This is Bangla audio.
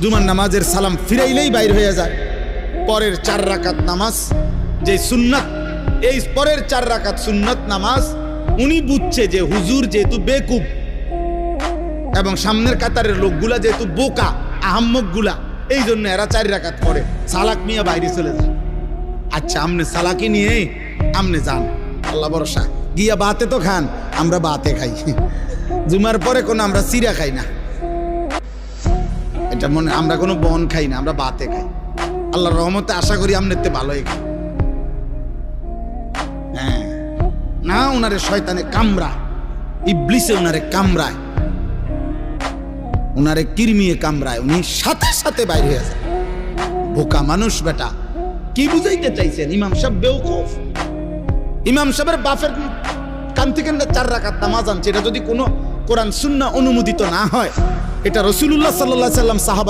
জুমার নামাজের সালাম ফিরাইলেই বাইর হয়ে যায়। পরের 4 রাকাত নামাজ যে সুন্নাত, এই পরের 4 রাকাত সুন্নাত নামাজ উনি বুঝছে যে হুজুর যেহেতু বেকুব এবং সামনের কাতারের লোকগুলা যেহেতু বোকা আহাম্মকগুলা, এই জন্য এরা 4 রাকাত পড়ে। সালাক মিয়া বাইরে চলে যায়। আচ্ছা আমনে সালাকি নিয়ে আমনে যান, আল্লাহ ভরসা। গিয়া বাতে তো খান, আমরা বাতে খাই। জুমার পরে কোনো আমরা চিরা খাই না, এটা মনে, আমরা কোনো বন খাই না, আমরা বাতে খাই। আল্লাহর রহমতে আশা করি আমনেতে ভালোই খাই। হ্যাঁ না, ওনারে শয়তানে কামড়া, ইবলিসে ওনারে কামড়ায়, ওনারে কিরমিয়ে কামড়ায়, উনি সাথে সাথে বাইরে হয়ে যায়। বোকা মানুষ বেটা, কি বুঝাইতে চাইছেন? ইমাম সাহেব বেওকুফ। ইমাম সাহেবের বাপের কান থেকে 4 রাকাত নামাজ আনছে, এটা যদি কোনো কোরআন সুন্নাহ অনুমোদিত না হয়, এটা রাসূলুল্লাহ সাল্লাল্লাহু আলাইহি সাল্লাম সাহাবা